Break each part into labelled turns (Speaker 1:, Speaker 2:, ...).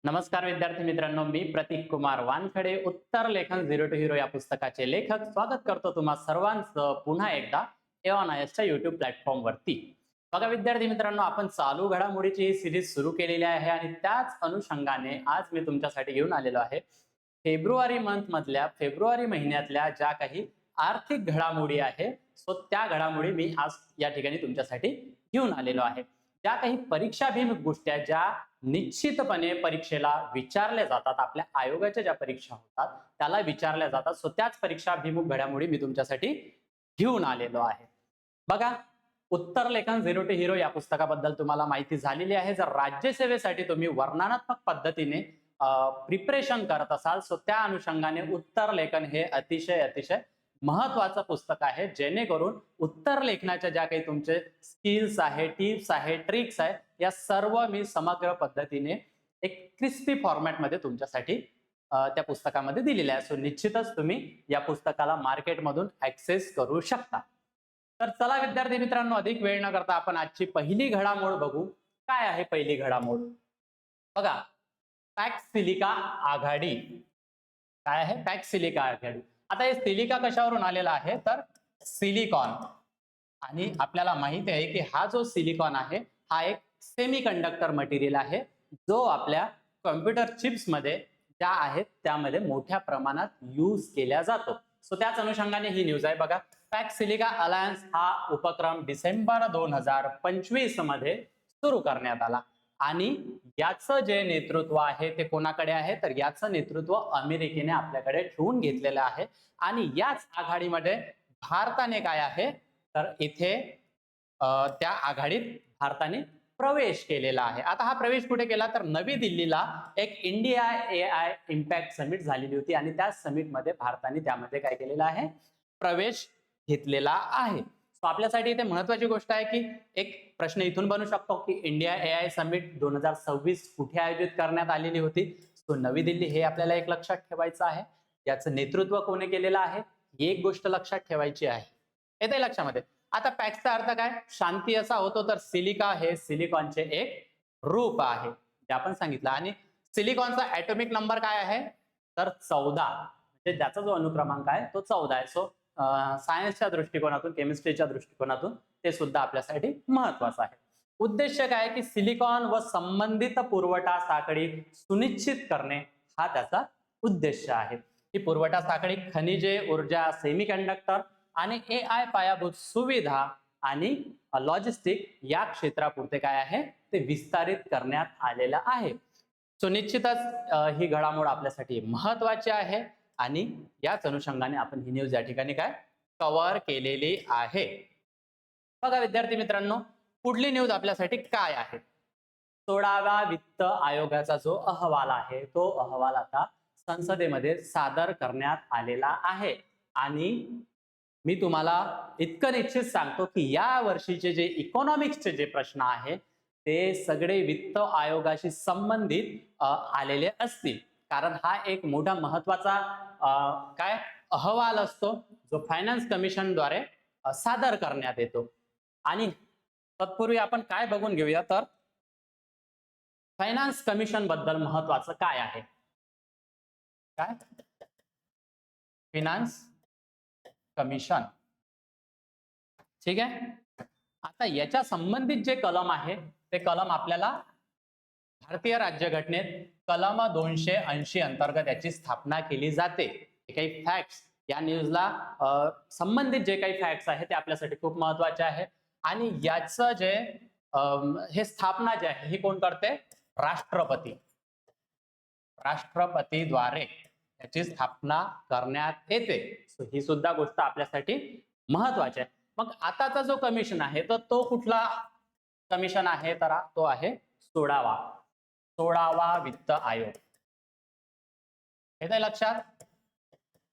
Speaker 1: नमस्कार विद्यार्थी मित्रांनो, मी प्रतीक कुमार वानखडे उत्तर लेखन झिरो टू हिरो या पुस्तकाचे लेखक स्वागत करतो तुम्हा सर्वांचं पुन्हा एकदा एऑनआयएसच्या युट्यूब प्लॅटफॉर्म वरती. बघा विद्यार्थी मित्रांनो, आपण चालू घडामोडीची ही सिरीज सुरू केलेली आहे आणि त्याच अनुषंगाने आज मी तुमच्यासाठी घेऊन आलेलो आहे फेब्रुवारी महिन्यातल्या ज्या काही आर्थिक घडामोडी आहे, सो त्या घडामोडी मी आज या ठिकाणी तुमच्यासाठी घेऊन आलेलो आहे. ज्या काही परीक्षाभिमुख गोष्टी आहेत, ज्या निश्चितपणे परीक्षेला विचारल्या जातात, आपल्या आयोगाच्या ज्या परीक्षा होतात त्याला विचारल्या जातात, सो त्याच परीक्षाभिमुख घडामोडी मी तुमच्यासाठी घेऊन आलेलो आहे. बघा, उत्तर लेखन झिरो टू हिरो या पुस्तकाबद्दल तुम्हाला माहिती झालेली आहे. जर राज्यसेवेसाठी तुम्ही वर्णनात्मक पद्धतीने प्रिपरेशन करत असाल, सो त्या अनुषंगाने उत्तर लेखन हे अतिशय महत्वाचं पुस्तक आहे, जेणेकरून उत्तर लेखनाच्या ज्या काही तुमचे स्किल्स आहे, टिप्स आहे, ट्रिक्स आहे, या सर्व मी समग्र पद्धतीने एक क्रिस्पी फॉर्मॅटमध्ये तुमच्यासाठी त्या पुस्तकामध्ये दिलेल्या आहे. सो निश्चितच तुम्ही या पुस्तकाला मार्केटमधून ऍक्सेस करू शकता. तर चला विद्यार्थी मित्रांनो, अधिक वेळ न करता आपण आजची पहिली घडामोड बघू. काय आहे पहिली घडामोड? बघा, पॅक्स सिलिका आघाडी. काय आहे पॅक्स सिलिका आघाडी? आता हे सिलिका कशावरून आलेला आहे, तर सिलिकॉन. आणि आपल्याला माहिती आहे की हा जो सिलिकॉन आहे हा एक सेमी कंडक्टर मटेरियल आहे, जो आपल्या कॉम्प्युटर चिप्स मध्ये ज्या आहेत त्यामध्ये मोठ्या प्रमाणात यूज केला जातो. सो त्याच अनुषंगाने ही न्यूज आहे. बघा, पॅक्स सिलिका अलायन्स हा उपक्रम डिसेंबर 2025 मध्ये सुरू करण्यात आला आणि याचं जे नेतृत्व आहे ते कोणाकडे आहे, तर याचं नेतृत्व अमेरिकेने आपल्याकडे ठेवून घेतलेलं आहे. आणि याच आघाडीमध्ये भारताने काय आहे, तर इथे त्या आघाडीत भारताने प्रवेश केलेला आहे. आता हा प्रवेश कुठे केला, तर नवी दिल्लीला एक इंडिया AI इम्पॅक्ट समिट झालेली होती आणि त्या समिटमध्ये भारताने त्यामध्ये काय केलेला आहे, प्रवेश घेतलेला आहे. आपल्यासाठी इथे महत्वाची गोष्ट आहे की एक प्रश्न इथून बनू शकतो की इंडिया AI समिट 2026 कुठे आयोजित करण्यात आलेली होती. सो नवी दिल्ली हे आपल्याला एक लक्षात ठेवायचं आहे. याचं नेतृत्व कोणी केलेलं आहे ही एक गोष्ट लक्षात ठेवायची आहे. येते लक्षामध्ये? आता पॅक्सचा अर्थ काय? शांती असा होतो. तर सिलिका हे सिलिकॉनचे एक रूप आहे जे आपण सांगितलं. आणि सिलिकॉनचा ऍटॉमिक नंबर काय आहे, तर 14. म्हणजे त्याचा जो अनुक्रमांक आहे तो 14 आहे. सो सायन्सच्या दृष्टिकोनातून, केमिस्ट्रीच्या दृष्टिकोनातून ते सुद्धा आपल्यासाठी महत्वाचं आहे. उद्देश काय की सिलिकॉन व संबंधित पुरवठा साखळी सुनिश्चित करणे हा त्याचा उद्देश आहे. ही पुरवठा साखळी खनिजे, ऊर्जा, सेमीकंडक्टर आणि AI पायाभूत सुविधा आणि लॉजिस्टिक या क्षेत्रापुरते काय आहे ते विस्तारित करण्यात आलेलं आहे. सो निश्चितच ही घडामोड आपल्यासाठी महत्वाची आहे आणि याच अनुषंगाने आपण ही न्यूज या ठिकाणी काय कव्हर केलेली आहे. बघा विद्यार्थी मित्रांनो, पुढली न्यूज आपल्यासाठी काय आहे? 16व्या वित्त आयोगाचा जो अहवाल आहे तो अहवाल आता संसदेमध्ये सादर करण्यात आलेला आहे. आणि मी तुम्हाला इतकं निश्चित सांगतो की या वर्षीचे जे इकॉनॉमिक्सचे जे प्रश्न आहे ते सगळे वित्त आयोगाशी संबंधित आलेले असतील. कारण हा एक मोठा महत्वाचा काय अहवाल असतो जो फायनान्स कमिशन द्वारे सादर करण्यात येतो. आणि तत्पूर्वी आपण काय बघून घेऊया, तर फायनान्स कमिशन बद्दल महत्वाचं काय आहे. काय फायनान्स कमिशन, ठीक आहे. आता याच्या संबंधित जे कलम आहे ते कलम आपल्याला भारतीय राज्यघटनेत कलम 280 अंतर्गत याची स्थापना केली जाते. काही फॅक्ट्स या न्यूजला संबंधित जे काही फॅक्ट्स आहे ते आपल्यासाठी खूप महत्वाचे आहे. आणि याचं जे हे स्थापना जे आहे हे कोण करते, राष्ट्रपती. राष्ट्रपतीद्वारे याची स्थापना करण्यात येते. सो ही सुद्धा गोष्ट आपल्यासाठी महत्वाची आहे. मग आताचा जो कमिशन आहे तर तो कुठला कमिशन आहे, तर तो आहे 16वा वित्त आयोग. येते लक्षात?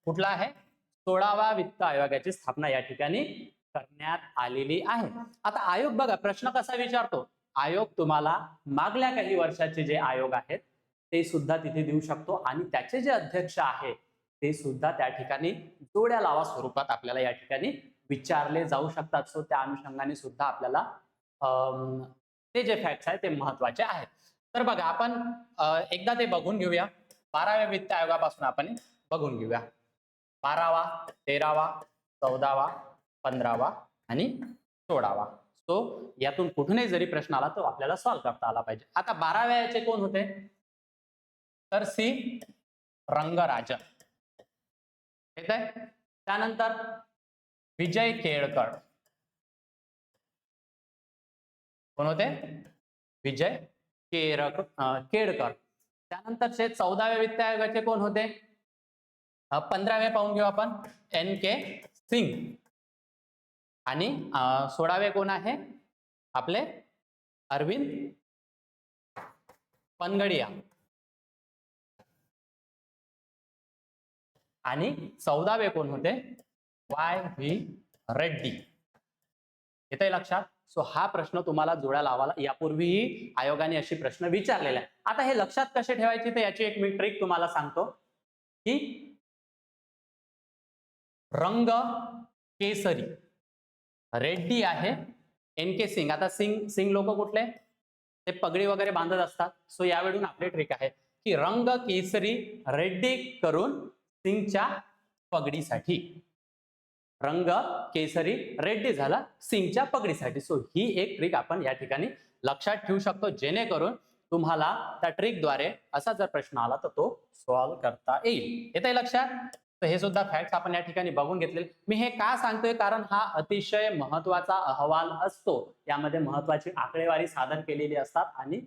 Speaker 1: कुठला आहे? 16वा वित्त आयोगाची स्थापना या ठिकाणी करण्यात आलेली आहे. आता आयोग बघा प्रश्न कसा विचारतो, आयोग तुम्हाला मागल्या काही वर्षाचे जे आयोग आहेत ते सुद्धा तिथे देऊ शकतो आणि त्याचे जे अध्यक्ष आहे ते सुद्धा त्या ठिकाणी जोड्या लावा स्वरूपात आपल्याला या ठिकाणी विचारले जाऊ शकतात. सो त्या अनुषंगाने सुद्धा आपल्याला ते जे फॅक्ट्स आहेत ते महत्वाचे आहेत. तर बघा आपण एकदा ते बघून घेऊया. 12व्या वित्त आयोगापासून आपण बघून घेऊया. 12वा, 13वा, 14वा, 15वा आणि 16वा. सो यातून कुठूनही जरी प्रश्न आला तो आपल्याला सॉल्व्ह करता आला पाहिजे. आता 12व्या याचे कोण होते? तर सी रंगराजन. येत आहे. त्यानंतर विजय केळकर. कोण होते? विजय केळकर. त्यानंतरचे 14व्या वित्त आयोगाचे कोण होते? 15वे पाहून घेऊ आपण, NK सिंग. आणि 16वे कोण आहे? आपले अरविंद पनगडिया. आणि 14वे कोण होते? YV रेड्डी. येतंय लक्षात? सो हा प्रश्न तुम्हाला जोड्या लावायला यापूर्वीही आयोगाने अशी प्रश्न विचारलेला आहे. आता हे लक्षात कसे ठेवायचे तर याची एक मी ट्रिक तुम्हाला सांगतो की रंग केसरी रेड्डी आहे, NK सिंग. आता सिंग लोक कुठले? ते पगडी वगैरे बांधत असतात. सो यावेळून आपली ट्रिक आहे की रंग केसरी रेड्डी करून सिंगच्या पगडीसाठी. रंग केसरी रेड्डी झाला सिंगच्या पगडीसाठी. सो ही एक ट्रिक आपण या ठिकाणी लक्षात ठेवू शकतो, जेणेकरून तुम्हाला त्या ट्रिकद्वारे असा जर प्रश्न आला तर तो सॉल्व्ह करता येईल. येतंय लक्षात? तर हे सुद्धा फॅक्ट्स आपण या ठिकाणी बघून घेतले. मी हे का सांगतोय? कारण हा अतिशय महत्वाचा अहवाल असतो. यामध्ये महत्वाची आकडेवारी सादर केलेली असतात आणि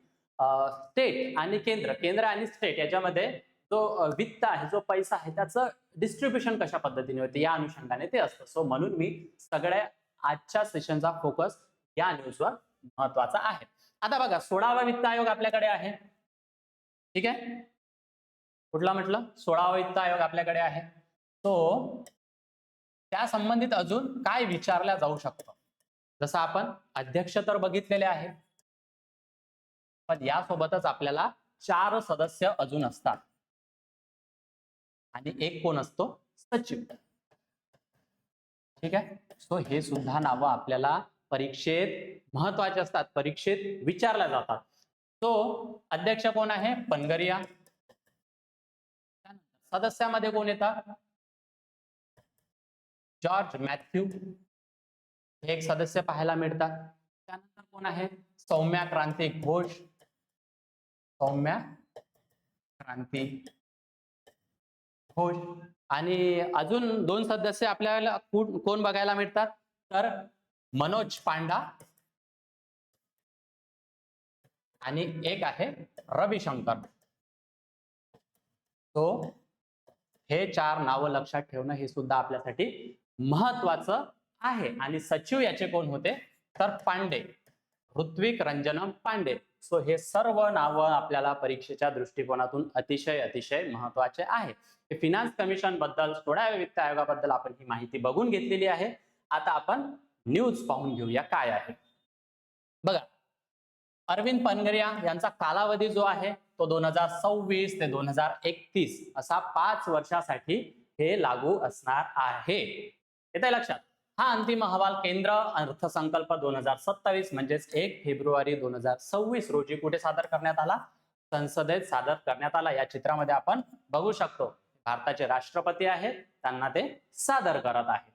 Speaker 1: स्टेट आणि केंद्र आणि स्टेट याच्यामध्ये जो वित्त आहे, जो पैसा आहे, त्याचं डिस्ट्रीब्युशन कशा पद्धतीने होते या अनुषंगाने ते असतं. सो म्हणून मी सगळ्या आजच्या सेशनचा फोकस या न्यूजवर महत्वाचा आहे. आता बघा 16वा वित्त आयोग आपल्याकडे आहे. ठीक आहे. कुठला म्हटलं? 16वा वित्त आयोग आपल्याकडे आहे. तो त्या संबंधित अजून काय विचारल्या जाऊ शकतं? जसं आपण अध्यक्ष तर बघितलेले आहे, पण यासोबतच आपल्याला 4 सदस्य अजून असतात आणि एक कोण असतो? सचिव. ठीक आहे. सो हे सुद्धा नावं आपल्याला परीक्षेत महत्वाचे असतात, परीक्षेत विचारल्या जातात. तो अध्यक्ष कोण आहे? पनगरिया. सदस्यामध्ये कोण येतात? George Matthew. एक सदस्य पाहायला मिळतात. त्यानंतर कोण आहे? सौम्या क्रांती घोष. सौम्या क्रांती घोष. आणि अजून 2 सदस्य आपल्याला कोण बघायला मिळतात? तर मनोज पांडा आणि एक आहे रविशंकर. तो हे 4 नावं लक्षात ठेवणं हे सुद्धा आपल्यासाठी महत्वाचं आहे. आणि सचिव याचे कोण होते? तर पांडे, ऋत्विक रंजनम पांडे. सो हे सर्व नावं आपल्याला परीक्षेच्या दृष्टिकोनातून अतिशय महत्वाचे आहे. फिनान्स कमिशन बद्दल, 16व्या वित्त आयोगाबद्दल आपण ही माहिती बघून घेतलेली आहे. आता आपण न्यूज पाहून घेऊया काय आहे. बघा, अरविंद पनगरिया यांचा कालावधी जो आहे तो 2026 ते 2031 असा 5 वर्षासाठी हे लागू असणार आहे. येतंय लक्षात? हा अंतिम अहवाल केंद्र अर्थसंकल्प 2027 म्हणजेच 1 फेब्रुवारी 2026 रोजी कुठे सादर करण्यात आला? संसदेत सादर करण्यात आला. या चित्रामध्ये आपण बघू शकतो भारताचे राष्ट्रपती आहेत, त्यांना ते सादर करत आहेत.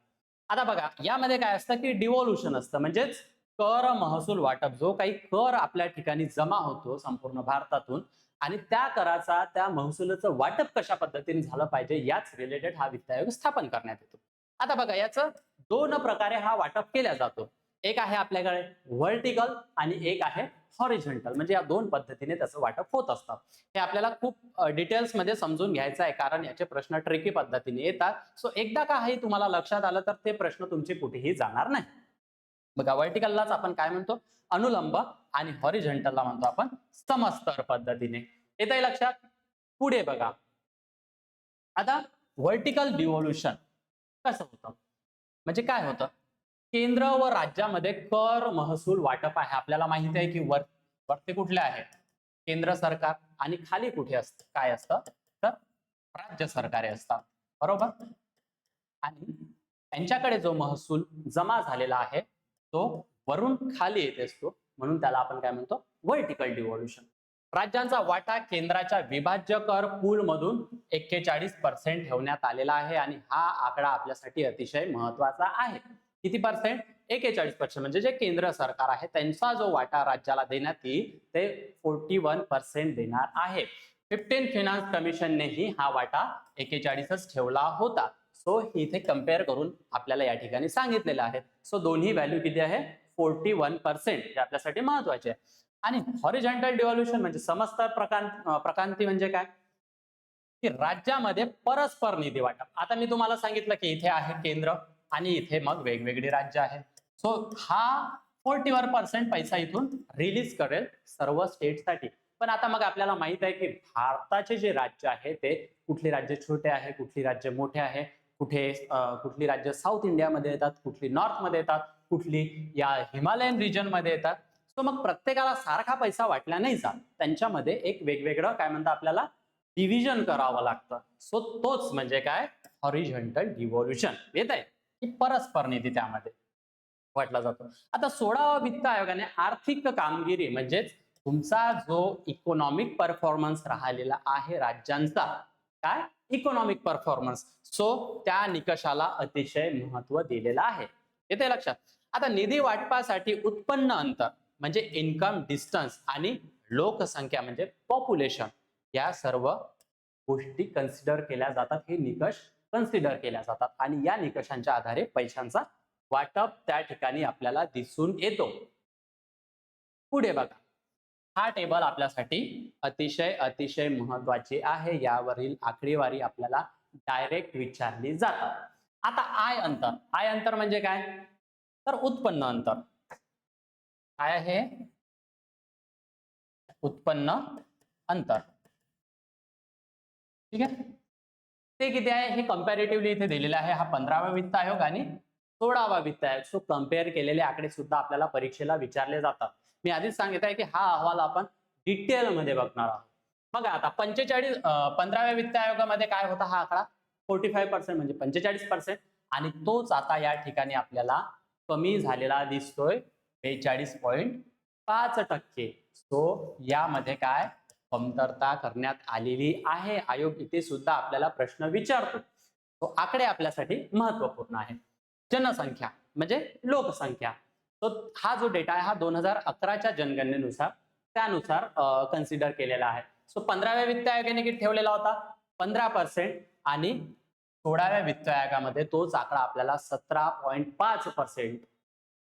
Speaker 1: आता बघा, यामध्ये काय असतं की डिव्होल्युशन असतं, म्हणजेच कर महसूल वाटप. जो काही कर आपल्या ठिकाणी जमा होतो संपूर्ण भारतातून आणि त्या कराचा, त्या महसुलाचं वाटप कशा पद्धतीने झालं पाहिजे याच रिलेटेड हा वित्त आयोग स्थापन करण्यात येतो. आता बघा, याचं 2 प्रकारे हा वाटप केला जातो. एक आहे आपल्याकडे व्हर्टिकल आणि एक आहे हॉरिझॉन्टल. म्हणजे या 2 पद्धतीने त्याचं वाटप होत असतं. हे आपल्याला खूप डिटेल्स मध्ये समजून घ्यायचं आहे, कारण याचे प्रश्न ट्रिकी पद्धतीने येतात. सो एकदा का हे तुम्हाला लक्षात आलं तर ते प्रश्न तुमचे कुठेही जाणार नाही. बघा, व्हर्टिकललाच आपण काय म्हणतो? अनुलंब. आणि हॉरिझॉन्टलला म्हणतो आपण समस्तर पद्धतीने. येतंय लक्षात? पुढे बघा, आता व्हर्टिकल डिव्होल्युशन कसं होतं? म्हणजे काय होतं? केंद्र व राज्यामध्ये कर महसूल वाटप आहे. आपल्याला माहिती आहे की वरती कुठले आहे? केंद्र सरकार. आणि खाली कुठे असतं? काय असतं? तर राज्य सरकारे असतात. बरोबर? आणि त्यांच्याकडे जो महसूल जमा झालेला आहे तो वरून खाली येत असतो, म्हणून त्याला आपण काय म्हणतो? व्हर्टिकल डिव्होल्युशन. राज्यांचा वाटा केंद्राच्या विभाज्य कर पूल मधून 41% ठेवण्यात आलेला आहे आणि हा आकडा आपल्यासाठी अतिशय महत्वाचा आहे. किती पर्सेंट? 41%. म्हणजे जे केंद्र सरकार आहे त्यांचा जो वाटा राज्याला देण्यात येईल ते 41% देणार आहे. 15 फिनान्स कमिशननेही हा वाटा 41च ठेवला होता. सो इथे कम्पेअर करून आपल्याला या ठिकाणी सांगितलेलं आहे. सो दोन्ही व्हॅल्यू किती आहे? 41%. हे आपल्यासाठी महत्वाचे आहे. आणि हॉरिझॉन्टल डिव्होल्यूशन म्हणजे समस्तर प्रक्रांती म्हणजे काय? की राज्यामध्ये परस्पर निधी वाटप. आता मी तुम्हाला सांगितलं की इथे आहे केंद्र आणि इथे मग वेगवेगळी राज्य आहेत. सो हा 41% पैसा इथून रिलीज करेल सर्व स्टेटसाठी. पण आता मग आपल्याला माहित आहे की भारताचे जे राज्य आहे ते कुठली राज्य छोटे आहे, कुठली राज्य मोठे आहे, कुठली राज्य साऊथ इंडियामध्ये येतात, कुठली नॉर्थ मध्ये येतात, कुठली या हिमालयन रिजन मध्ये येतात. सो मग प्रत्येकाला सारखा पैसा वाटला नाही जात. त्यांच्यामध्ये एक वेगवेगळं काय म्हणतात आपल्याला डिव्हिजन करावं लागतं. सो तोच म्हणजे काय? हॉरिझॉन्टल डिव्होल्यूशन. येत आहे की परस्पर निधी त्यामध्ये वाटला जातो. आता 16वा वित्त आयोगाने आर्थिक कामगिरी म्हणजेच तुमचा जो इकॉनॉमिक परफॉर्मन्स राहिलेला आहे राज्यांचा, काय इकॉनॉमिक परफॉर्मन्स, सो त्या निकषाला अतिशय महत्व दिलेलं आहे. येते लक्षात. आता निधी वाटपासाठी उत्पन्न अंतर म्हणजे इन्कम डिस्टन्स आणि लोकसंख्या म्हणजे पॉप्युलेशन या सर्व गोष्टी कन्सिडर केल्या जातात. हे निकष कन्सिडर केल्या जातात आणि या निकषांच्या आधारे पैशांचा वाटप त्या ठिकाणी आपल्याला दिसून येतो. पुढे बघा, हा टेबल आपल्यासाठी अतिशय अतिशय महत्वाची आहे. यावरील आकडेवारी आपल्याला डायरेक्ट विचारली जातात. आता आय अंतर म्हणजे काय? तर उत्पन्न अंतर. काय आहे? उत्पन्न अंतर. ठीक आहे. ते किती आहे हे कंपॅरेटिव्हली इथे दिलेलं आहे. हा 15वा वित्त आयोग आणि 16वा वित्त आयोग. सो कम्पेअर केलेले आकडे सुद्धा आपल्याला परीक्षेला विचारले जातात. मी आधीच सांगितलं आहे की हा अहवाल आपण डिटेल मध्ये बघणार आहोत. बघा आता 15व्या वित्त आयोगामध्ये काय होता हा आकडा? 45% म्हणजे 45% आणि तोच आता या ठिकाणी आपल्याला कमी झालेला दिसतोय 42.5%. सो यामध्ये काय कमतरता करण्यात आलेली आहे. आयोग इथे सुद्धा आपल्याला प्रश्न विचारतो. तो आकडे आपल्यासाठी महत्वपूर्ण आहे. जनसंख्या म्हणजे लोकसंख्या. तो हा जो डेटा आहे हा 2011च्या जनगणनेनुसार त्यानुसार कन्सिडर केलेला आहे. सो 15व्या वित्त आयोगाने किती ठेवलेला होता? 15% आणि 16व्या वित्त आयोगामध्ये तोच आकडा आपल्याला 17.5%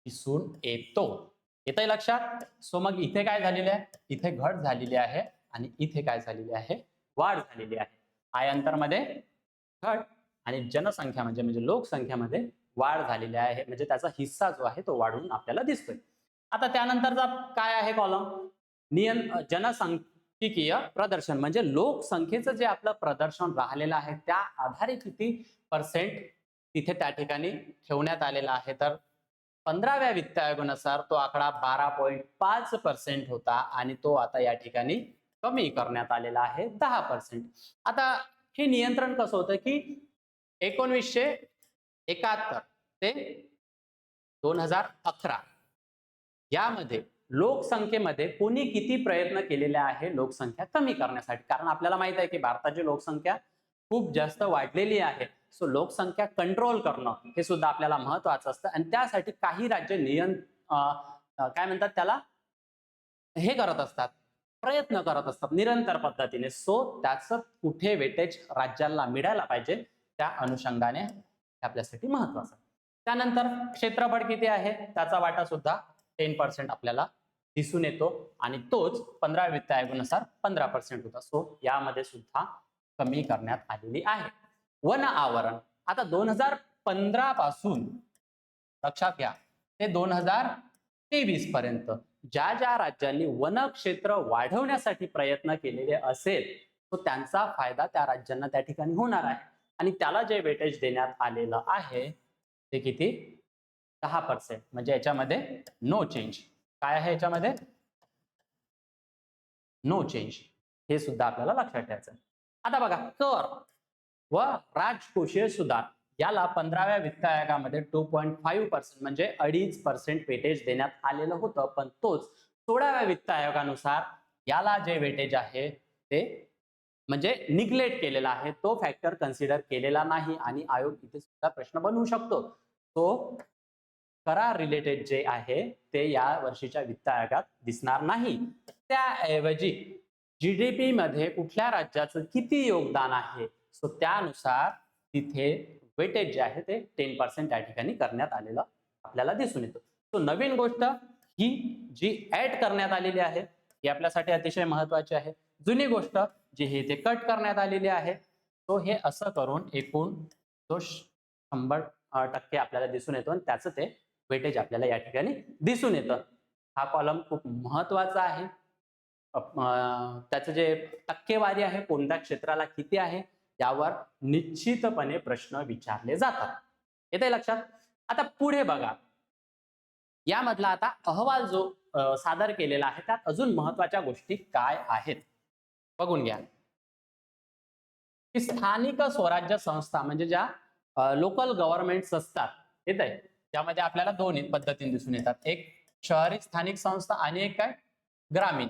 Speaker 1: दिसून येतो. येतंय लक्षात? सो मग इथे काय झालेले आहे? इथे घट झालेली आहे आणि इथे काय झालेली आहे? वाढ झालेली आहे. आय अंतरमध्ये घट आणि जनसंख्या म्हणजे लोकसंख्यामध्ये वाढ झालेली आहे. म्हणजे त्याचा हिस्सा जो आहे तो वाढून आपल्याला दिसतोय. आता त्यानंतरचा काय आहे कॉलम? जनसांख्यिकीय प्रदर्शन म्हणजे लोकसंख्येचं जे आपलं प्रदर्शन राहिलेलं आहे त्या आधारे किती पर्सेंट तिथे त्या ठिकाणी ठेवण्यात आलेला आहे. तर 15व्या वित्त आयोगानुसार तो आकडा 12.5% होता आणि तो आता या ठिकाणी कमी करण्यात आलेला आहे 10%. आता हे नियंत्रण कसं होतं की 1971 ते 2011 यामध्ये लोकसंख्येमध्ये कोणी किती प्रयत्न केलेले आहे लोकसंख्या कमी करण्यासाठी? कारण आपल्याला माहित आहे की भारताची लोकसंख्या खूप जास्त वाढलेली आहे. सो लोकसंख्या कंट्रोल करणं हे सुद्धा आपल्याला महत्वाचं असतं आणि त्यासाठी काही राज्य काय म्हणतात त्याला हे करत असतात, प्रयत्न करत असतात निरंतर पद्धतीने. सो त्याचं कुठे वेटेज राज्याला मिळायला पाहिजे त्या अनुषंगाने आपल्यासाठी महत्वाचं. त्यानंतर क्षेत्रफळ किती आहे त्याचा वाटा सुद्धा 10% आपल्याला दिसून येतो आणि तोच 15 वित्त आयोगानुसार 15% होता. सो यामध्ये सुद्धा कमी करण्यात आलेली आहे. वन आवरण आता 2015 पासून लक्षात घ्या ते 2023 पर्यंत ज्या ज्या राज्यांनी वन क्षेत्र वाढवण्यासाठी प्रयत्न केलेले असेल तो त्यांचा फायदा त्या राज्यांना त्या ठिकाणी होणार आहे आणि त्याला जे वेटेज देण्यात आलेलं आहे ते किती? 10%. म्हणजे याच्यामध्ये नो चेंज. काय आहे याच्यामध्ये? No change. हे सुद्धा आपल्याला लक्षात ठेवायचं. आता बघा कर व राजकोषीय सुधार याला 15व्या वित्त आयोगामध्ये 2.5% म्हणजे 2.5% वेटेज देण्यात आलेलं होतं. पण तोच 16व्या वित्त आयोगानुसार याला जे वेटेज आहे ते म्हणजे निग्लेक्ट केलेला आहे, तो फॅक्टर कन्सिडर केलेला नाही आणि आयोग इथे सुद्धा प्रश्न बनवू शकतो. तो करार रिलेटेड जे आहे ते या वर्षीच्या वित्त आयोगात दिसणार नाही. त्याऐवजी जीडीपी मध्ये कुठल्या राज्याचं किती योगदान आहे, सो त्यानुसार तिथे वेटेज जे आहे ते 10% त्या ठिकाणी करण्यात आलेलं आपल्याला दिसून येतं. तो नवीन गोष्ट ही जी ऍड करण्यात आलेली आहे ही आपल्यासाठी अतिशय महत्वाची आहे. जुनी गोष्ट जी हे ते कट करण्यात आलेली आहे, तो हे असं करून एकूण तो 100% आपल्याला दिसून येतो आणि त्याचं ते वेटेज आपल्याला या ठिकाणी दिसून येतं. हा कॉलम खूप महत्वाचा आहे. त्याचं जे टक्केवारी आहे कोणत्या क्षेत्राला किती आहे यावर निश्चितपणे प्रश्न विचारले जातात. येते लक्षात. आता पुढे बघा, यामधला आता अहवाल जो सादर केलेला आहे त्यात अजून महत्वाच्या गोष्टी काय आहेत बघून घ्या. की स्थानिक स्वराज्य संस्था म्हणजे ज्या लोकल गव्हर्नमेंट्स असतात, येत आहे त्यामध्ये आपल्याला दोन पद्धतीने दिसून येतात. एक शहरी स्थानिक संस्था आणि एक काय ग्रामीण.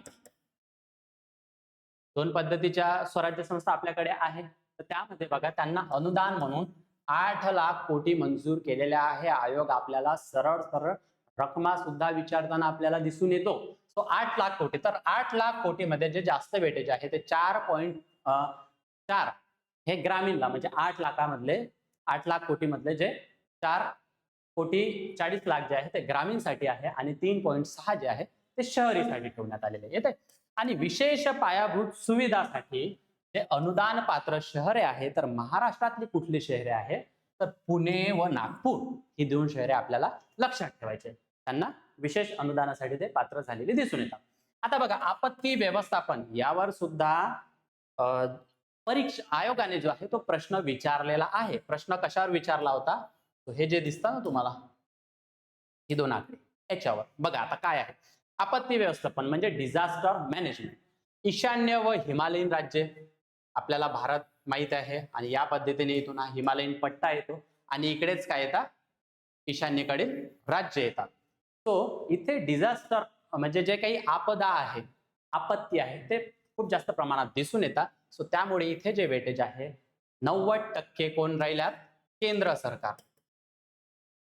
Speaker 1: दोन पद्धतीच्या स्वराज्य संस्था आपल्याकडे आहे. तर त्यामध्ये बघा त्यांना अनुदान म्हणून 8 लाख कोटी मंजूर केलेल्या आहे. आयोग आपल्याला सरळ सरळ रकमा सुद्धा विचारताना आपल्याला दिसून येतो. तो 8 लाख कोटी. तर 8 लाख कोटी मध्ये जे जास्त वेटेज आहे ते 4.4 हे ग्रामीणला म्हणजे 8 लाखामधले 8 लाख कोटी मधले जे 4,40,00,000 जे आहे ते ग्रामीणसाठी आहे आणि 3.6 जे आहे ते शहरीसाठी ठेवण्यात आलेले येते. आणि विशेष पायाभूत सुविधासाठी जे अनुदान पात्र शहरे आहे, तर महाराष्ट्रातली कुठली शहरे आहे तर पुणे व नागपूर ही दोन शहरे आपल्याला लक्षात ठेवायचे. त्यांना विशेष अनुदानासाठी ते पात्र झालेले दिसून येतात. आता बघा आपत्ती व्यवस्थापन यावर सुद्धा परीक्षा आयोगाने जो आहे तो प्रश्न विचारलेला आहे. प्रश्न कशावर विचारला होता, तो हे जे दिसतं ना तुम्हाला ही दोन आकडे याच्यावर बघा. आता काय आहे आपत्ती व्यवस्थापन म्हणजे डिझास्टर मॅनेजमेंट. ईशान्य व हिमालयीन राज्ये आपल्याला भारत माहित आहे आणि या पद्धतीने इथून हा हिमालयीन पट्टा येतो आणि इकडेच काय येतात ईशान्येकडील राज्य येतात. तो इथे डिझास्टर म्हणजे जे काही आपदा आहे आपत्ती आहे ते खूप जास्त प्रमाणात दिसून येतात. सो त्यामुळे इथे जे वेटेज आहे 90% कोण राहिल्यात केंद्र सरकार.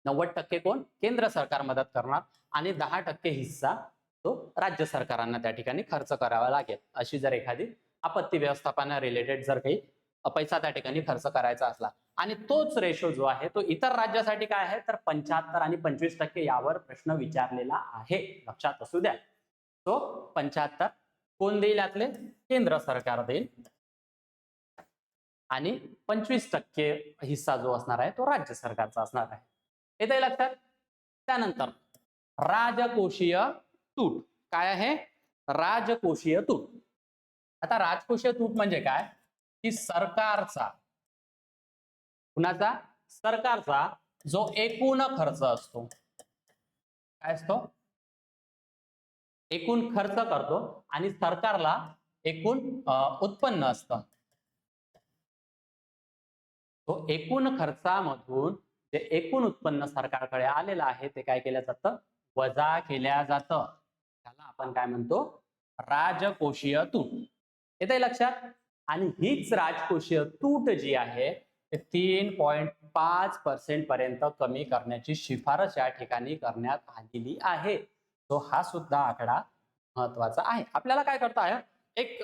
Speaker 1: 90% कोण केंद्र सरकार मदत करणार आणि 10% हिस्सा तो राज्य सरकारांना त्या ठिकाणी खर्च करावा लागेल. अशी जर एखादी आपत्ती व्यवस्थापना रिलेटेड जर काही पैसा त्या ठिकाणी खर्च करायचा असला आणि तोच रेशो जो आहे तो इतर राज्यासाठी काय आहे तर 75 आणि 25% यावर प्रश्न विचारलेला आहे. लक्षात असू द्या. तो 75 कोण देईल यातले केंद्र सरकार देईल आणि 25% हिस्सा जो असणार आहे तो राज्य सरकारचा असणार आहे. येते लक्षात. त्यानंतर राजकोषीय तूट काय आहे राजकोषीय तूट. आता राजकोषीय तूट म्हणजे काय की सरकारचा कुणाचा सरकारचा जो एकूण खर्च असतो काय असतो एकूण खर्च करतो आणि सरकारला एकूण उत्पन्न असतं. तो एकूण खर्चामधून जे एकूण उत्पन्न सरकारकडे आलेलं आहे ते काय केलं जातं वजा केल्या जातं. त्याला आपण काय म्हणतो राजकोषीय तूट. येते लक्षात. आणि हीच राजकोषीय तूट जी आहे 3.5% पर्यंत कमी करण्याची शिफारस या ठिकाणी करण्यात आलेली आहे. तो हा सुद्धा आकडा महत्वाचा आहे. आपल्याला काय करता आहे एक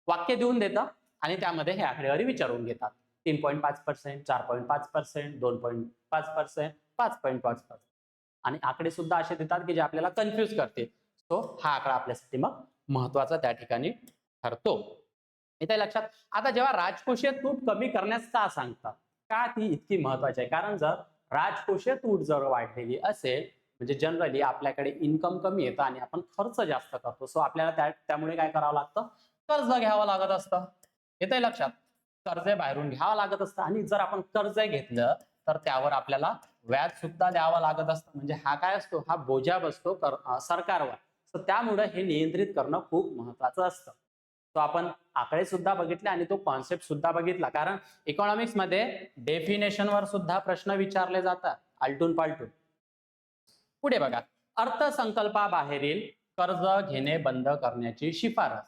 Speaker 1: वाक्य देऊन देतं आणि त्यामध्ये हे आकडेवारी विचारून घेतात. 3.5%, 4.5%, 2.5%, 5.5% आणि आकडे सुद्धा असे देतात की जे आपल्याला कन्फ्युज करते. तो हा आकडा आपल्यासाठी मग महत्वाचा त्या ठिकाणी ठरतो. इथे लक्षात. आता जेव्हा राजकोषीय तूट कमी करण्यास का सांगतात का ती इतकी महत्वाची आहे कारण जर राजकोषीय तूट जर वाढलेली असेल म्हणजे जनरली आपल्याकडे इन्कम कमी येतं आणि आपण खर्च जास्त करतो. सो आपल्याला त्यामुळे काय करावं लागतं कर्ज घ्यावं लागत असतं. येते लक्षात. कर्ज बाहेरून घ्यावं लागत असतं आणि जर आपण कर्ज घेतलं तर त्यावर आपल्याला व्याज सुद्धा द्यावं लागत असतं. म्हणजे हा काय असतो हा बोजा बसतो सरकारवर. तर त्यामुळे हे नियंत्रित करणं खूप महत्वाचं असतं. तो आपण आकडे सुद्धा बघितले आणि तो कॉन्सेप्ट सुद्धा बघितला कारण इकॉनॉमिक्स मध्ये डेफिनेशन वर सुद्धा प्रश्न विचारले जातात आलटून पालटून. पुढे बघा अर्थसंकल्पाबाहेरील कर्ज घेणे बंद करण्याची शिफारस.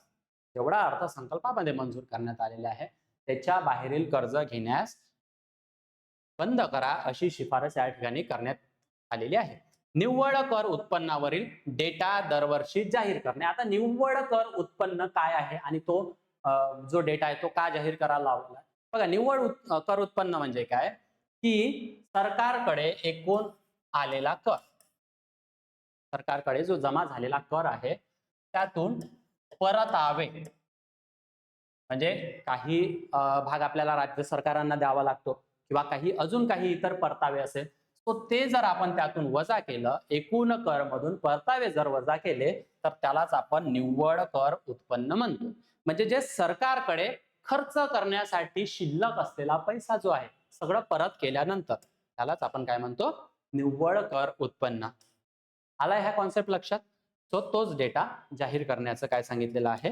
Speaker 1: जेवढा अर्थसंकल्पामध्ये मंजूर करण्यात आलेला आहे त्याच्या बाहेरील कर्ज घेण्यास बंद करा अशी शिफारस या ठिकाणी करण्यात आलेली आहे. निव्वळ कर उत्पन्नावरील डेटा दरवर्षी जाहीर करणे. आता निव्वळ कर उत्पन्न काय आहे आणि तो जो डेटा आहे तो का जाहीर करायला लावला? बघा, निव्वळ कर उत्पन्न म्हणजे काय की सरकारकडे एकूण आलेला कर, सरकारकडे जो जमा झालेला कर आहे त्यातून परतावे, म्हणजे काही भाग आपल्याला राज्य सरकारांना द्यावा लागतो किंवा काही अजून काही इतर परतावे असेल, तो ते जर आपण त्यातून वजा केलं, एकूण कर मधून परतावे जर वजा केले तर त्यालाच आपण निव्वळ कर उत्पन्न म्हणतो. म्हणजे जे सरकारकडे खर्च करण्यासाठी शिल्लक असलेला पैसा जो आहे सगळं परत केल्यानंतर त्यालाच आपण काय म्हणतो? निव्वळ कर उत्पन्न. आला ह्या कॉन्सेप्ट लक्षात? सो तोच डेटा जाहीर करण्याचं काय सांगितलेलं आहे,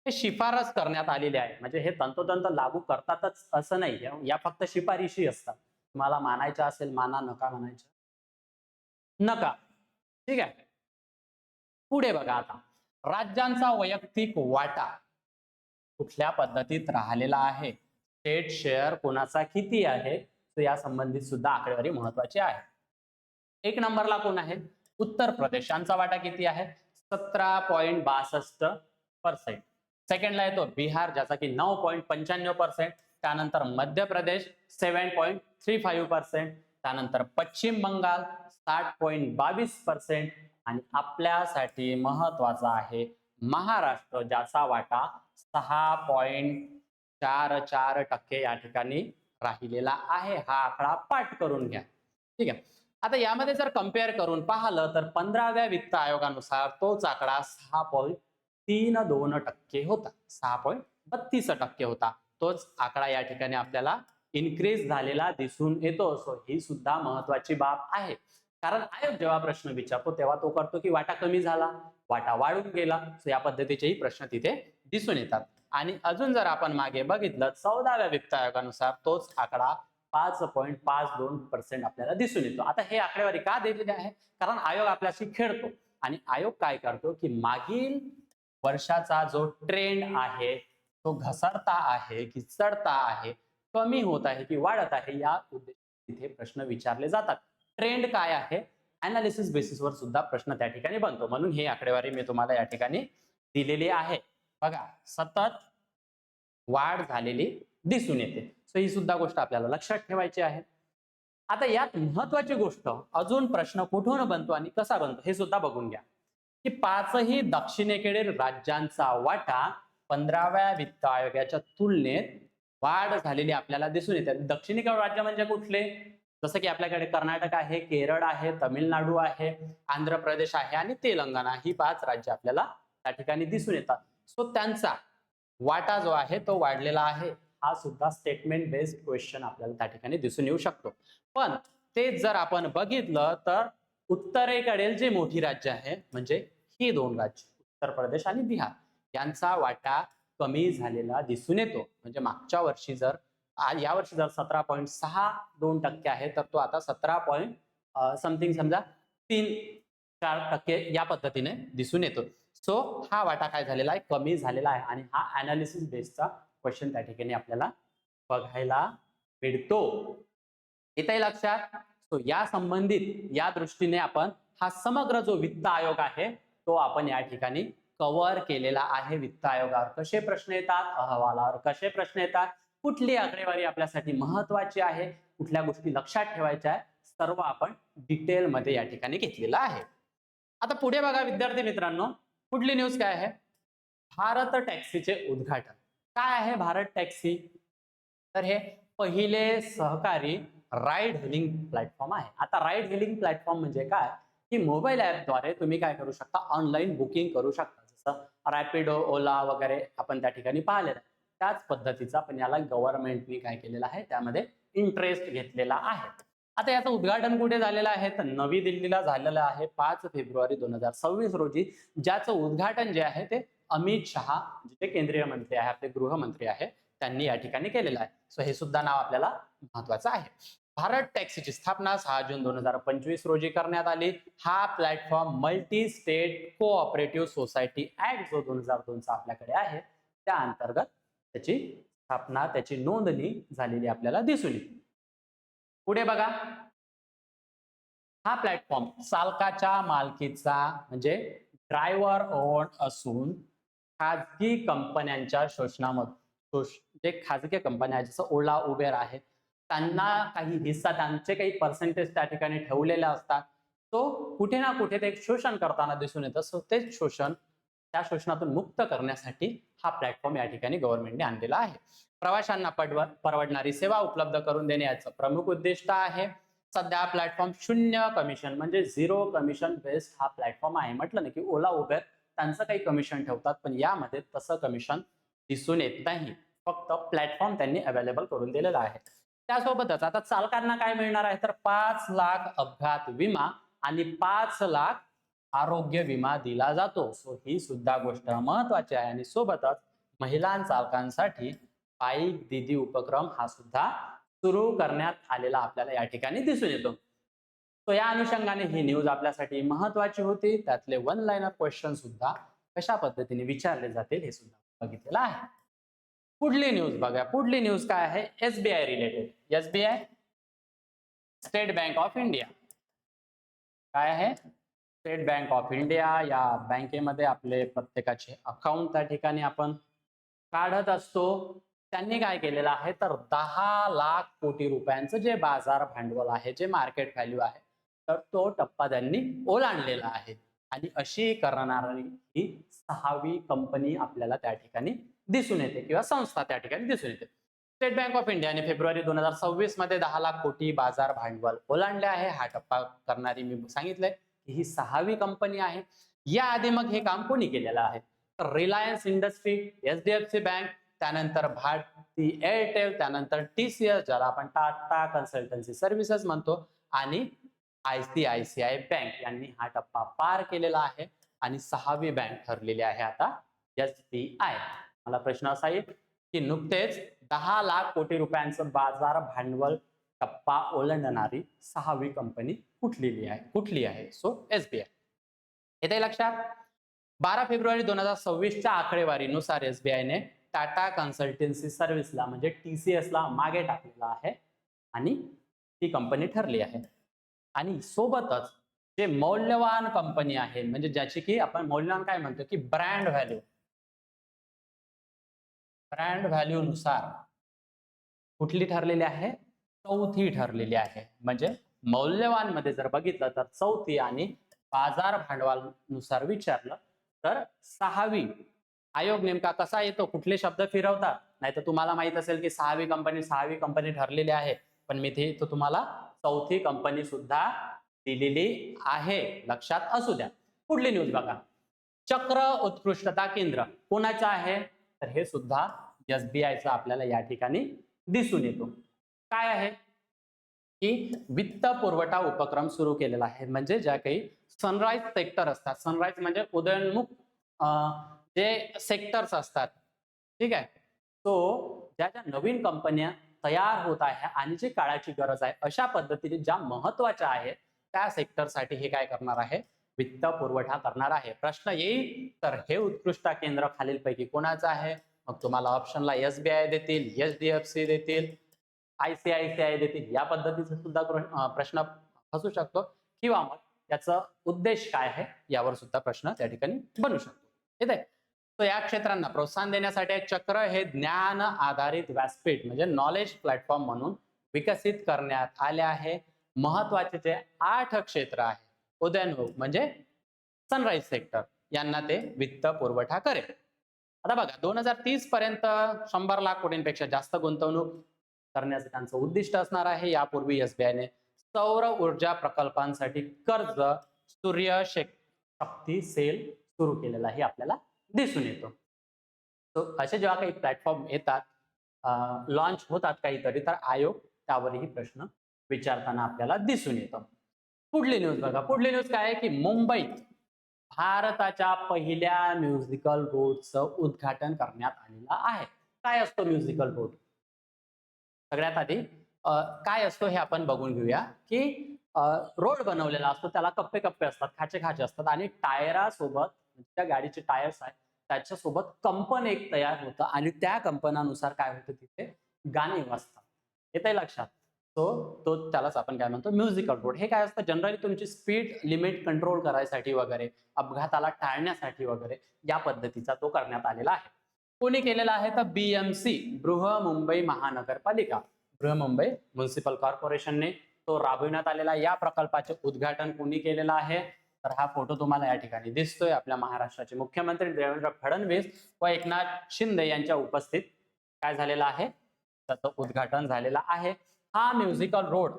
Speaker 1: हे शिफारस करण्यात आलेली आहे. म्हणजे हे तंतोतंत लागू करतातच असं नाही, या फक्त शिफारशी असतात. तुम्हाला मानायच्या असेल माना, नका म्हणायच्या नका. ठीक आहे. पुढे बघा, आता राज्यांचा वैयक्तिक वाटा कुठल्या पद्धतीत राहिलेला आहे, स्टेट शेअर कोणाचा किती आहे, तर या संबंधित सुद्धा आकडेवारी महत्वाची आहे. एक नंबरला कोण आहे? उत्तर प्रदेश. यांचा वाटा किती आहे? 17.62%. सेकंडला येतो बिहार ज्याचा की 9.95%. त्यानंतर मध्य प्रदेश 7.35%. त्यानंतर पश्चिम बंगाल 60.22% आणि आपल्यासाठी महत्वाचा आहे महाराष्ट्र ज्याचा वाटा 6.44% या ठिकाणी राहिलेला आहे. हा आकडा पाठ करून घ्या. ठीक आहे. आता यामध्ये जर कंपेअर करून पाहिलं तर 15व्या वित्त आयोगानुसार तोच आकडा 6.32% होता, 6.32% होता. तोच आकडा या ठिकाणी आपल्याला इन्क्रीज झालेला दिसून येतो. सो ही सुद्धा महत्वाची बाब आहे. कारण आयोग जेव्हा प्रश्न विचारतो तेव्हा तो करतो की वाटा कमी झाला, वाटा वाढून गेला. सो या पद्धतीचेही प्रश्न तिथे दिसून येतात. आणि अजून जर आपण मागे बघितलं 14व्या वित्त आयोगानुसार तोच आकडा 5.52% आपल्याला दिसून येतो. आता हे आकडेवारी का दिलेली आहे? कारण आयोग आपल्याशी खेळतो आणि आयोग काय करतो की मागील वर्षाचा जो ट्रेंड आहे तो घसरता आहे की चढता आहे, कमी होत आहे की वाढत आहे, या उद्देशाने तिथे प्रश्न विचारले जातात. ट्रेंड काय आहे अनालिसिस बेसिसवर सुद्धा प्रश्न त्या ठिकाणी बनतो. म्हणून ही आकडेवारी मी तुम्हाला या ठिकाणी दिलेली आहे. बघा, सतत वाढ झालेली दिसून येते. सो ही सुद्धा गोष्ट आपल्याला लक्षात ठेवायची आहे. आता यात महत्वाची गोष्ट, अजून प्रश्न कुठून बनतो आणि कसा बनतो हे सुद्धा बघून घ्या की पाचही दक्षिणेकडील राज्यांचा वाटा 15व्या वित्त आयोगाच्या तुलनेत वाढ झालेली आपल्याला दिसून येते. दक्षिणेकडील राज्य म्हणजे कुठले? जसं की आपल्याकडे कर्नाटक आहे, केरळ आहे, तमिळनाडू आहे, आंध्र प्रदेश आहे आणि तेलंगणा, ही 5 राज्य आपल्याला त्या ठिकाणी दिसून येतात. सो त्यांचा वाटा जो आहे तो वाढलेला आहे. हा सुद्धा स्टेटमेंट बेस्ड क्वेश्चन आपल्याला त्या ठिकाणी दिसून येऊ शकतो. पण तेच जर आपण बघितलं तर उत्तरेकडील जे मोठी राज्य आहे म्हणजे ही 2 राज्य उत्तर प्रदेश आणि बिहार, यांचा वाटा कमी झालेला दिसून येतो. म्हणजे मागच्या वर्षी जर या वर्षी जर 17.62% आहे तर तो आता 17 समथिंग समजा 3-4% या पद्धतीने दिसून येतो. सो हा वाटा काय झालेला आहे? कमी झालेला आहे आणि हा अनालिसिस बेसचा क्वेश्चन त्या ठिकाणी आपल्याला बघायला मिळतो. येतंय लक्षात? सो या संबंधित या दृष्टीने आपण हा समग्र जो वित्त आयोग आहे तो आपण या ठिकाणी कव्हर केलेला आहे. वित्त आयोगावर कसे प्रश्न येतात, अहवालावर कसे प्रश्न येतात, कुठली आकडेवारी आपल्यासाठी महत्वाची आहे, कुठल्या गोष्टी लक्षात ठेवायच्या आहे, सर्व आपण डिटेल मध्ये या ठिकाणी घेतलेलं आहे. आता पुढे बघा विद्यार्थी मित्रांनो, पुढली न्यूज काय आहे? भारत टॅक्सीचे उद्घाटन. काय आहे भारत टॅक्सी? तर हे पहिले सहकारी राईड हेलिंग प्लॅटफॉर्म आहे. आता राईड हेलिंग प्लॅटफॉर्म म्हणजे काय की मोबाईल ऍपद्वारे तुम्ही काय करू शकता, ऑनलाईन बुकिंग करू शकता. जसं रॅपिडो, ओला वगैरे आपण त्या ठिकाणी पाहिलेलं आहे. त्याच पद्धतीचा पण याला गव्हर्नमेंटने काय केलेलं आहे, त्यामध्ये इंटरेस्ट घेतलेला आहे. आता याचं उद्घाटन कुठे झालेलं आहे तर नवी दिल्लीला झालेलं आहे 5 फेब्रुवारी 2026 रोजी. ज्याचं उद्घाटन जे आहे ते अमित शहा जे केंद्रीय मंत्री आहे, आपले गृहमंत्री आहे, त्यांनी या ठिकाणी केलेलं आहे. सो हे सुद्धा नाव आपल्याला महत्वाचं आहे. भारत टॅक्सीची स्थापना 6 जून 2025 रोजी करण्यात आली. हा platform multi state cooperative society act जो 2002 चा आपल्याकडे आहे त्या अंतर्गत त्याची स्थापना, त्याची नोंदणी झालेली आपल्याला दिसून येते. पुढे बघा, हा प्लॅटफॉर्म चालकाच्या मालकीचा म्हणजे ड्रायव्हर ओन असून खाजगी कंपन्यांच्या शोषणामध्ये जे खाजगी कंपन्या आहेत जसं ओला उबेर आहे त्यांना काही हिस्सा, त्यांचे काही पर्सेंटेज त्या ठिकाणी ठेवलेले असतात. तो कुठे ना कुठे ते शोषण करताना दिसून येतं. सो ते शोषण, त्या शोषणातून मुक्त करण्यासाठी हा प्लॅटफॉर्म या ठिकाणी गव्हर्नमेंटने आणलेला आहे. प्रवाशांना परवडणारी सेवा उपलब्ध करून देणे याचं प्रमुख उद्दिष्ट आहे. सध्या हा प्लॅटफॉर्म 0 कमिशन म्हणजे 0 कमिशन बेस्ड हा प्लॅटफॉर्म आहे. म्हटलं ना की ओला उबेर त्यांचं काही कमिशन ठेवतात, पण यामध्ये तसं कमिशन दिसून येत नाही. फक्त प्लॅटफॉर्म त्यांनी अवेलेबल करून दिलेला आहे. त्यासोबतच आता चालकांना काय मिळणार आहे तर 5 लाख अपघात विमा आणि 5 लाख आरोग्य विमा दिला जातो. सो ही सुद्धा गोष्ट महत्वाची आहे. आणि सोबतच महिला चालकांसाठी बाईक दीदी उपक्रम हा सुद्धा सुरू करण्यात आलेला आपल्याला या ठिकाणी दिसून येतो. तो या अनुषंगाने ही न्यूज आपल्यासाठी महत्वाची होती. त्यातले वन लाइनर क्वेश्चन सुद्धा कशा पद्धतीने विचारले जातील हे सुद्धा बघितलेलं आहे. पुढली न्यूज बघा. पुढली न्यूज काय आहे? SBI related. SBI state bank of India काय आहे? स्टेट बँक ऑफ इंडिया या बँकेमध्ये आपले प्रत्येकाचे अकाउंट त्या ठिकाणी आपण काढत असतो. त्यांनी काय केलेलं आहे तर 10 लाख कोटी रुपयांचं जे बाजार भांडवल आहे, जे मार्केट व्हॅल्यू आहे, तर तो टप्पा त्यांनी ओलांडलेला आहे. आणि अशी करणारी ही 6वी कंपनी आपल्याला त्या ठिकाणी दिसून येते किंवा संस्था त्या ठिकाणी दिसून येते. स्टेट बँक ऑफ इंडियाने फेब्रुवारी 2026 मध्ये 10 लाख कोटी बाजार भांडवल ओलांडले आहे. हा टप्पा करणारी मी सांगितलंय की ही 6वी कंपनी आहे. याआधी मग हे काम कोणी केलेलं आहे तर रिलायन्स इंडस्ट्री, एचडीएफसी बँक, त्यानंतर भारती एअरटेल, त्यानंतर टीसीएस ज्याला आपण टाटा कन्सल्टन्सी सर्व्हिसेस म्हणतो, आणि आयसीआयसीआय बँक यांनी हा टप्पा पार केलेला आहे. आणि 6वी बँक ठरलेली आहे आता एसबीआय. मला प्रश्न असा येईल की नुकतेच 10 लाख कोटी रुपयांचं बाजार भांडवल टप्पा ओलांडणारी 6वी कंपनी कुठली आहे? So SBI. येते लक्षात. 12 फेब्रुवारी 2026च्या आकडेवारीनुसार एसबीआयने टाटा कन्सल्टन्सी सर्व्हिसला म्हणजे टीसीएसला मागे टाकलेला आहे आणि ती कंपनी ठरली आहे. आणि सोबतच जे मौल्यवान कंपनी आहे म्हणजे ज्याची की आपण मौल्यवान काय म्हणतो की ब्रँड व्हॅल्यू नुसार कुठली ठरलेली आहे? 4थी ठरलेली आहे. म्हणजे मौल्यवान मध्ये जर बघितलं तर 4थी आणि बाजार भांडवलानुसार विचारलं तर 6वी. आयोग नेमका कसा येतो, कुठले शब्द फिरवतात? नाही तर तुम्हाला माहित असेल की 6वी कंपनी ठरलेली आहे, पण मी ते तुम्हाला 4थी कंपनी सुद्धा दिलेली आहे, लक्षात असू द्या. पुढली न्यूज बघा. चक्र उत्कृष्टता केंद्र कोणाचं आहे तर हे सुद्धा एसबीआयचं आपल्याला या ठिकाणी दिसून येतो. काय आहे की वित्त पुरवठा उपक्रम सुरू केलेला आहे. म्हणजे ज्या काही सनराईज सेक्टर असतात, सनराईज म्हणजे उदयोन्मुख जे सेक्टर्स असतात, ठीक आहे. तो ज्या ज्या नवीन कंपन्या तयार होत आहे आणि जी काळाची गरज आहे अशा पद्धतीने ज्या महत्वाच्या आहेत त्या सेक्टरसाठी हे काय करणार आहे? वित्त पुरवठा करणार आहे. प्रश्न येईल तर हे उत्कृष्ट केंद्र खालीलपैकी कोणाचं आहे? मग तुम्हाला ऑप्शनला एसबीआय देतील, एचडीएफसी देतील, आयसीआयसीआय देतील. या पद्धतीचा सुद्धा प्रश्न फसू शकतो किंवा मग त्याचा उद्देश काय आहे यावर सुद्धा प्रश्न त्या ठिकाणी बनू शकतो. ठीक आहे. तर या क्षेत्रांना प्रोत्साहन देण्यासाठी चक्र हे ज्ञान आधारित व्यासपीठ म्हणजे नॉलेज प्लॅटफॉर्म म्हणून विकसित करण्यात आले आहे. महत्वाचे जे 8 क्षेत्र आहे उदयोन्मुख म्हणजे सनराईज सेक्टर यांना ते वित्त पुरवठा करेल. आता बघा 2030 पर्यंत 100 लाख कोटींपेक्षा जास्त गुंतवणूक करण्याचे त्यांचं उद्दिष्ट असणार आहे. यापूर्वी एसबीआयने सौर ऊर्जा प्रकल्पांसाठी कर्ज सूर्य शक्ती सेल सुरू केलेलाही आपल्याला दिसून येतो. तो असे जेव्हा काही प्लॅटफॉर्म येतात, लॉन्च होतात काहीतरी, तर आयोग त्यावरही प्रश्न विचारताना आपल्याला दिसून येतो. पुढली न्यूज बघा. पुढली न्यूज काय आहे की मुंबईत भारताच्या पहिल्या म्युझिकल रोडचं उद्घाटन करण्यात आलेलं आहे. काय असतो म्युझिकल रोड? सगळ्यात आधी काय असतो हे आपण बघून घेऊया की रोड बनवलेला असतो, त्याला कप्पे कप्पे असतात, खाचे खाचे असतात आणि टायरासोबत त्या गाडीचे टायर्स आहेत त्याच्यासोबत कंपन एक तयार होतं आणि त्या कंपनानुसार काय होतं तिथे गाणी वाजतात. येतंय लक्षात? तो त्यालाच आपण काय म्हणतो म्युझिकल रोड. हे काय असतं जनरली तुमची स्पीड लिमिट कंट्रोल करायसाठी वगैरे, अपघाताला टाळण्यासाठी वगैरे या पद्धतीचा तो करण्यात आलेला आहे. कोणी केलेला आहे तर BMC, बृहमुंबई महानगरपालिका, बृहमुंबई म्युनिसिपल कॉर्पोरेशनने तो राबविण्यात आलेला. या प्रकल्पाचे उद्घाटन कोणी केलेलं आहे तर हा फोटो तुम्हाला या ठिकाणी दिसतोय. आपल्या महाराष्ट्राचे मुख्यमंत्री देवेंद्र फडणवीस व एकनाथ शिंदे यांच्या उपस्थित काय झालेलं आहे त्याचं उद्घाटन झालेलं आहे. हा म्युझिकल रोड,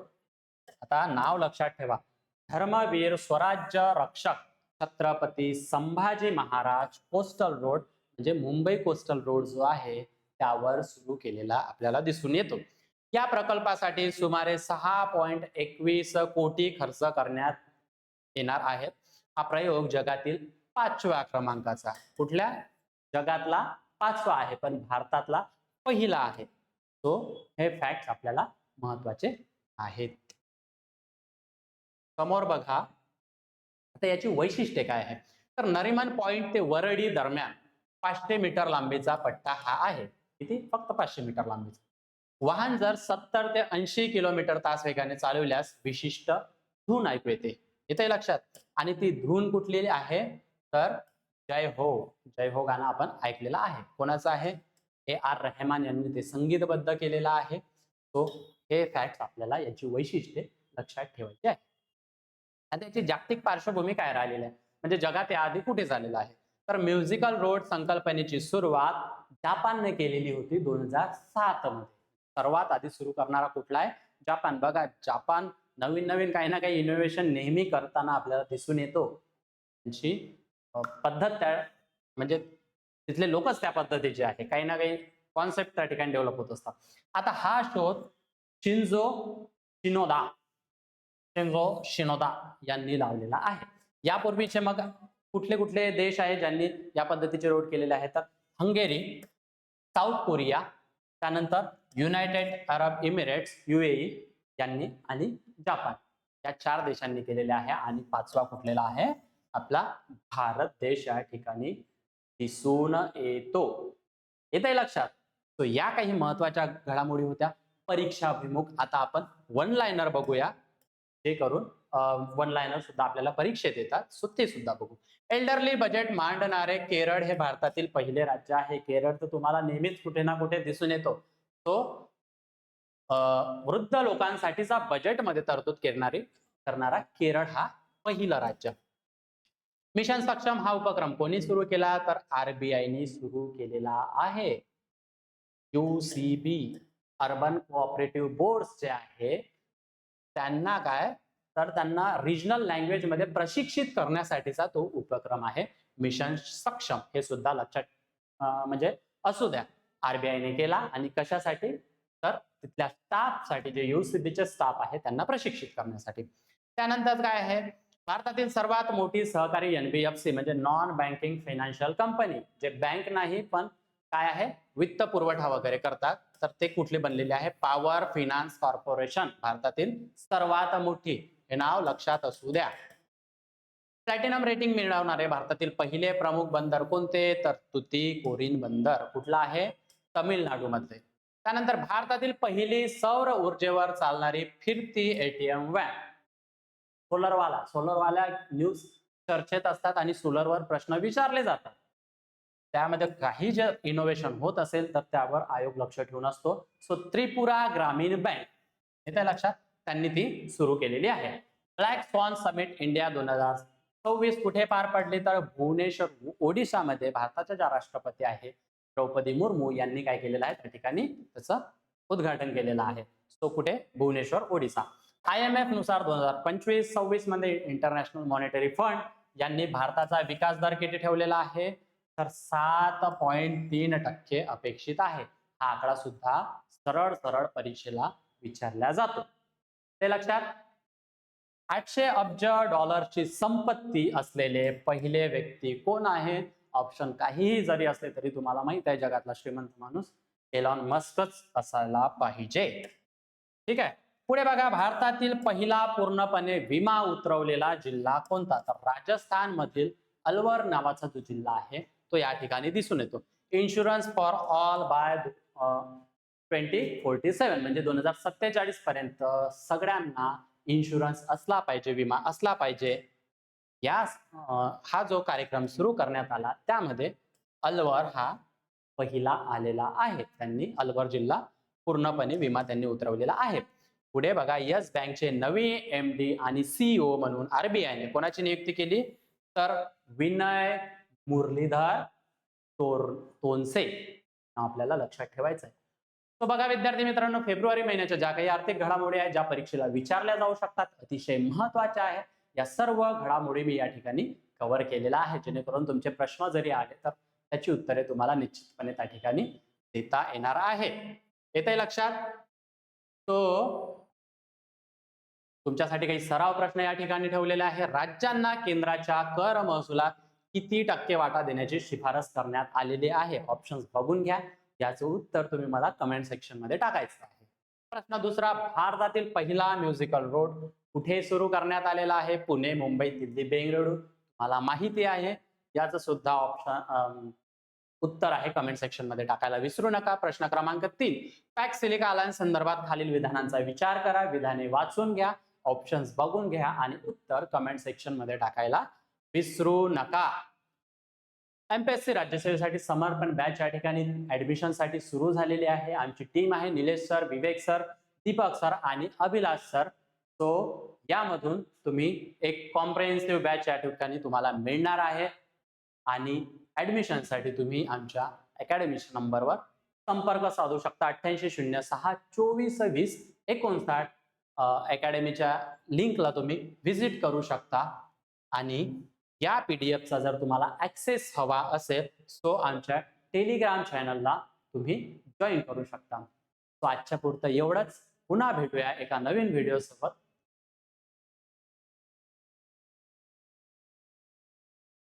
Speaker 1: आता नाव लक्षात ठेवा, धर्मवीर स्वराज्य रक्षक छत्रपती संभाजी महाराज कोस्टल रोड म्हणजे मुंबई कोस्टल रोड जो आहे त्यावर सुरू केलेला आपल्याला दिसून येतो. या प्रकल्पासाठी सुमारे 6.21 कोटी खर्च करण्यात येणार आहेत. हा प्रयोग जगातील 5व्या क्रमांकाचा, कुठल्या जगातला 5वा आहे पण भारतातला पहिला आहे. तो हे फॅक्ट आपल्याला महत्वाचे आहेत. समोर बघा, आता याची वैशिष्ट्ये काय आहे तर नरिमन पॉइंट ते वरळी दरम्यान 500 मीटर लांबीचा पट्टा हा आहे. किती? फक्त 500 मीटर लांबीचा. वाहन जर 70 ते 80 किलोमीटर तास वेगाने चालवल्यास विशिष्ट धून ऐकू येते. येते लक्षात? आणि ती धून कुठली आहे तर जय हो, जय हो गाणं आपण ऐकलेलं आहे. कोणाचं आहे? AR रहमान यांनी ते संगीतबद्ध केलेलं आहे. तो हे फॅक्ट आपल्याला याची वैशिष्ट्ये लक्षात ठेवायची आहे. आणि त्याची जागतिक पार्श्वभूमी काय राहिलेली आहे म्हणजे जगात याआधी कुठे झालेलं आहे तर म्युझिकल रोड संकल्पनेची सुरुवात जापानने केलेली होती 2007 मध्ये. सर्वात आधी सुरू करणारा कुठला आहे? जापान. बघा, जापान नवीन नवीन काही ना काही इनोव्हेशन नेहमी करताना आपल्याला दिसून येतो. त्यांची पद्धत त्या म्हणजे तिथले लोकच त्या पद्धतीचे आहे, काही ना काही कॉन्सेप्ट त्या ठिकाणी डेव्हलप होत असतात. आता हा शोध शिंजो शिनोदा शिनोदा यांनी लावलेला आहे. यापूर्वीचे मग कुठले कुठले देश आहेत ज्यांनी या पद्धतीचे रोड केलेले आहेत तर हंगेरी, साऊथ कोरिया, त्यानंतर युनायटेड अरब इमिरेट्स UAE यांनी आणि जापान या 4 देशांनी केलेले आहे. आणि 5वा कुठलेला आहे? आपला भारत देश या ठिकाणी दिसून येतो. येतंय लक्षात? तो या काही महत्वाच्या घडामोडी होत्या परीक्षाभिमुख. आता आपण वन लाइनर बघूया, जे करून वन लाइनर सुद्धा आपल्याला परीक्षेत येतात, सो ते सुद्धा बघू. एल्डरली बजेट मांडणारे केरळ हे भारतातील पहिले राज्य आहे. केरळ तर तुम्हाला नेहमीच कुठे ना कुठे दिसून येतो. तो वृद्ध लोकांसाठीचा बजेटमध्ये तरतूद करणारा केरळ हा पहिलं राज्य. मिशन सक्षम हा उपक्रम कोणी सुरू केला तर RBIने सुरू केलेला आहे. UCB अर्बन कोऑपरेटिव्ह बोर्ड्स जे आहे त्यांना काय तर त्यांना रिजनल लँग्वेज मध्ये प्रशिक्षित करण्यासाठीचा तो उपक्रम आहे मिशन सक्षम. हे सुद्धा लक्षात म्हणजे असू द्या. RBIने केला आणि कशासाठी तर तिथल्या स्टाफसाठी, जे UCBचे स्टाफ आहे त्यांना प्रशिक्षित करण्यासाठी. त्यानंतर काय आहे, भारतातील सर्वात मोठी सहकारी NBFC म्हणजे नॉन बँकिंग फायनान्शियल कंपनी, जे बँक नाही पण काय आहे वित्त पुरवठा वगैरे करतात, तर ते कुठले बनलेले आहे? पॉवर फायनान्स कॉर्पोरेशन, भारतातील सर्वात मोठी. हे नाव लक्षात असू द्या. प्लॅटिनम रेटिंग मिळवणारे भारतातील पहिले प्रमुख बंदर कोणते तर तुतीकोरीन बंदर. कुठला आहे? तमिळनाडू मध्ये. त्यानंतर भारतातील पहिली सौर ऊर्जेवर चालणारी फिरती ATM व्हॅन. सोलरवाल्या न्यूज चर्चेत असतात आणि सोलरवर प्रश्न विचारले जातात. त्यामध्ये काही जे इनोव्हेशन होत असेल तर त्यावर आयोग लक्ष ठेवून असतो. सो त्रिपुरा ग्रामीण बँक, हे त्या लक्षात, त्यांनी ती सुरू केलेली आहे. ब्लॅक स्वॉन समिट इंडिया 2026 कुठे पार पडली तर भुवनेश्वर ओडिशामध्ये. भारताच्या ज्या राष्ट्रपती आहे द्रौपदी मुर्मू यांनी काय केलेलं आहे त्या ठिकाणी त्याचं उद्घाटन केलेलं आहे. तो कुठे? भुवनेश्वर ओडिसा. IMF नुसार 2025-26 मध्ये इंटरनॅशनल मॉनिटरी फंड यांनी भारताचा विकास दर किती ठेवलेला आहे तर 7.3% अपेक्षित आहे. हा आकडा सुद्धा सरळ सरळ परीक्षेला विचारला जातो, ते लक्षात. 800 अब्ज डॉलरची संपत्ती असलेले पहिले व्यक्ती कोण आहे? ऑप्शन काहीही जरी असले तरी तुम्हाला माहित आहे जगातला श्रीमंत माणूस एलॉन मस्कच असायला पाहिजे. ठीक आहे. पुढे बघा, भारतातील पहिला पूर्णपणे विमा उतरवलेला जिल्हा कोणता? तर राजस्थान मधील अलवर नावाचा जो जिल्हा आहे तो या ठिकाणी दिसून येतो. इन्शुरन्स फॉर ऑल बाय 2047 म्हणजे 2047 पर्यंत सगळ्यांना इन्शुरन्स असला पाहिजे, विमा असला पाहिजे. या हा जो कार्यक्रम सुरू करण्यात आला त्यामध्ये अलवर हा पहिला आलेला आहे. त्यांनी अलवर जिल्हा पूर्णपणे विमा त्यांनी उतरवलेला आहे. पुढे बघा, येस बँकचे नवे एमडी आणि सीईओ म्हणून आरबीआयने कोणाची नियुक्ती केली? तर विनय मुरलीधर तोनसे नाव आपल्याला लक्षात ठेवायचं आहे. तो बघा विद्यार्थी मित्रांनो, फेब्रुवारी महिन्याच्या ज्या काही आर्थिक घडामोडी आहेत, ज्या परीक्षेला विचारल्या जाऊ शकतात, अतिशय महत्वाच्या आहेत, या सर्व घडामोडी मी या ठिकाणी कव्हर केलेला आहे, जेणेकरून तुमचे प्रश्न जरी आले तर त्याची उत्तरे तुम्हाला निश्चितपणे त्या ठिकाणी देता येणार आहे. येतंय लक्षात? तो तुमच्यासाठी काही सराव प्रश्न या ठिकाणी ठेवलेले आहे. राज्यांना केंद्राच्या कर महसुलात किती टक्के वाटा देण्याची शिफारस करण्यात आलेली आहे? ऑप्शन्स बघून घ्या. याचं उत्तर तुम्ही मला कमेंट सेक्शन मध्ये टाकायचं आहे. प्रश्न दुसरा, भारतातील पहिला म्युझिकल रोड कुठे सुरू करण्यात आलेला आहे? पुणे, मुंबई, दिल्ली, बेंगळुरू. मला माहिती आहे. याचं सुद्धा ऑप्शन उत्तर आहे कमेंट सेक्शन मध्ये टाकायला विसरू नका. प्रश्न क्रमांक 3, पॅक्स सिलिका अलायन्स संदर्भात खालील विधानांचा विचार करा. विधाने वाचून घ्या, ऑप्शन्स बघून घ्या आणि उत्तर कमेंट सेक्शन मध्ये टाकायला विसरू नका. एमपीएससी राज्यसेवेसाठी समर्पण बॅच या ठिकाणी ऍडमिशन साठी सुरू झालेली आहे. आमची टीम आहे निलेश सर, विवेक सर, दीपक सर आणि अभिलाष सर. तो यामधून तुम्ही एक कॉम्प्रिहेन्सिव्ह बॅच या ठिकाणी तुम्हाला मिळणार आहे आणि ऍडमिशन साठी तुम्ही आमच्या अकॅडमीच्या नंबरवर संपर्क साधू शकता. 8806242059 अकॅडमीच्या लिंकला तुम्ही व्हिजिट करू शकता आणि या पीडीएफचा जर तुम्हाला ऍक्सेस हवा असेल तो आमच्या टेलिग्राम चॅनलला तुम्ही जॉईन करू शकता. तो आजच्या पुरतं एवढंच. पुन्हा भेटूया एका नवीन व्हिडिओ सोबत.